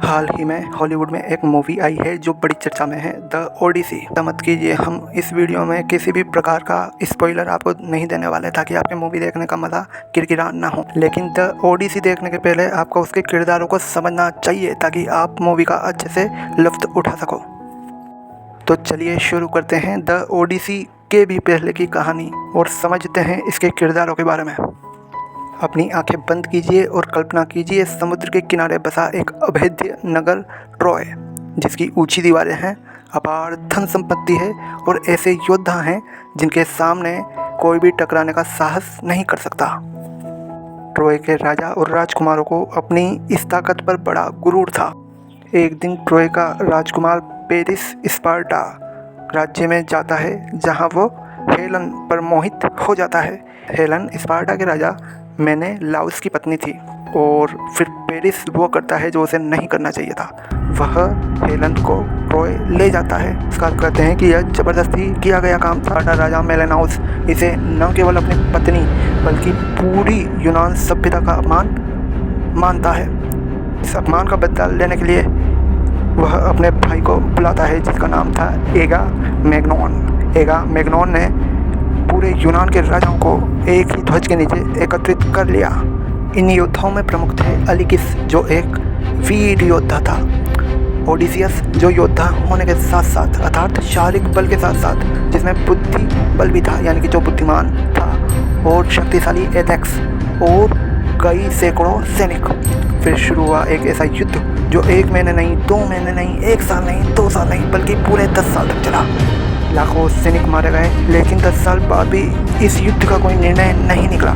हाल ही में हॉलीवुड में एक मूवी आई है जो बड़ी चर्चा में है, द ओडिसी। मत कीजिए, हम इस वीडियो में किसी भी प्रकार का स्पॉइलर आपको नहीं देने वाले ताकि आपके मूवी देखने का मज़ा किरकिरा ना हो। लेकिन द ओडिसी देखने के पहले आपको उसके किरदारों को समझना चाहिए ताकि आप मूवी का अच्छे से लुत्फ़ उठा सको। तो चलिए शुरू करते हैं द ओडिसी के भी पहले की कहानी और समझते हैं इसके किरदारों के बारे में। अपनी आंखें बंद कीजिए और कल्पना कीजिए समुद्र के किनारे बसा एक अभेद्य नगर ट्रॉय, जिसकी ऊंची दीवारें हैं, अपार धन संपत्ति है और ऐसे योद्धा हैं जिनके सामने कोई भी टकराने का साहस नहीं कर सकता। ट्रॉय के राजा और राजकुमारों को अपनी इस ताकत पर बड़ा गुरूर था। एक दिन ट्रॉय का राजकुमार पेरिस स्पार्टा राज्य में जाता है, जहां वो हेलन पर मोहित हो जाता है। हेलन स्पार्टा के राजा मेनेलाउस की पत्नी थी और फिर पेरिस वो करता है जो उसे नहीं करना चाहिए था। वह हेलन को ट्रॉय ले जाता है। इसका कहते हैं कि यह जबरदस्ती किया गया काम था। राजा मेनेलाउस इसे न केवल अपनी पत्नी बल्कि पूरी यूनान सभ्यता का अपमान मानता है। इस अपमान का बदला लेने के लिए वह अपने भाई को बुलाता है, जिसका नाम था एगामेम्नोन। एगामेम्नोन ने पूरे यूनान के राजाओं को एक ही ध्वज के नीचे एकत्रित कर लिया। इन योद्धाओं में प्रमुख थे अलिकिस, जो एक वीर योद्धा था, ओडिसियस, जो योद्धा होने के साथ साथ अर्थात शारीरिक बल के साथ साथ जिसमें बुद्धि बल भी था, यानी कि जो बुद्धिमान था, और शक्तिशाली एथेक्स और कई सैकड़ों सैनिक। फिर शुरू हुआ एक ऐसा युद्ध जो 1 महीने नहीं, 2 महीने नहीं, 1 साल नहीं, 2 साल नहीं, बल्कि पूरे 10 साल तक चला। लाखों सैनिक मारे गए, लेकिन 10 साल बाद भी इस युद्ध का कोई निर्णय नहीं निकला।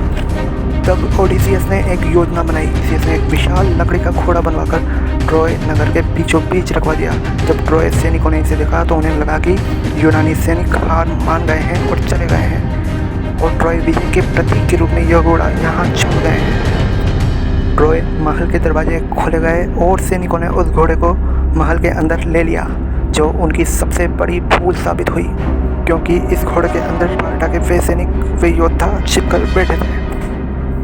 तब ओडिसियस ने एक योजना बनाई। जिसने एक विशाल लकड़ी का घोड़ा बनवाकर ट्रॉय नगर के बीचों बीच रखवा दिया। जब ट्रॉय सैनिकों ने इसे देखा तो उन्हें लगा कि यूनानी सैनिक हार मान गए हैं और चले गए हैं और ट्रॉय विजय के प्रतीक के रूप में यह घोड़ा यहाँ छोड़ गए हैं। ट्रॉय महल के दरवाजे खोले गए और सैनिकों ने उस घोड़े को महल के अंदर ले लिया, जो उनकी सबसे बड़ी भूल साबित हुई, क्योंकि इस घोड़े के अंदर स्पार्टा के वे सैनिक, वे योद्धा छिपकर बैठे थे।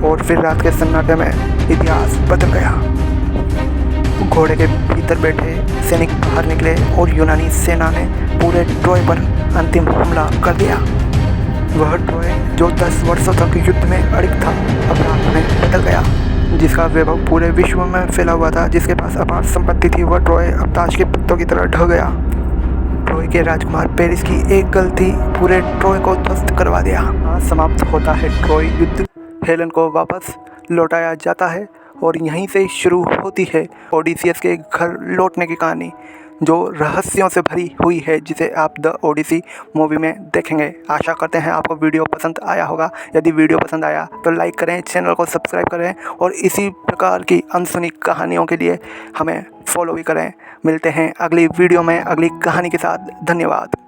और फिर रात के सन्नाटे में इतिहास बदल गया। घोड़े के भीतर बैठे सैनिक बाहर निकले और यूनानी सेना ने पूरे ट्रॉय पर अंतिम हमला कर दिया। वह ट्रॉय जो 10 वर्षों तक युद्ध में अड़िग था, अब रात में बदल गया। जिसका वैभव पूरे विश्व में फैला हुआ था, जिसके पास अपार संपत्ति थी, वह ट्रॉय अब ताश के पत्तों की तरह ढह गया। ट्रॉय के राजकुमार पेरिस की एक गलती पूरे ट्रॉय को ध्वस्त करवा दिया। समाप्त होता है ट्रॉय युद्ध। हेलन को वापस लौटाया जाता है और यहीं से शुरू होती है ओडिसियस के घर लौटने की कहानी, जो रहस्यों से भरी हुई है, जिसे आप द ओडिसी मूवी में देखेंगे। आशा करते हैं आपको वीडियो पसंद आया होगा। यदि वीडियो पसंद आया तो लाइक करें, चैनल को सब्सक्राइब करें और इसी प्रकार की अनसुनी कहानियों के लिए हमें फॉलो भी करें। मिलते हैं अगली वीडियो में अगली कहानी के साथ। धन्यवाद।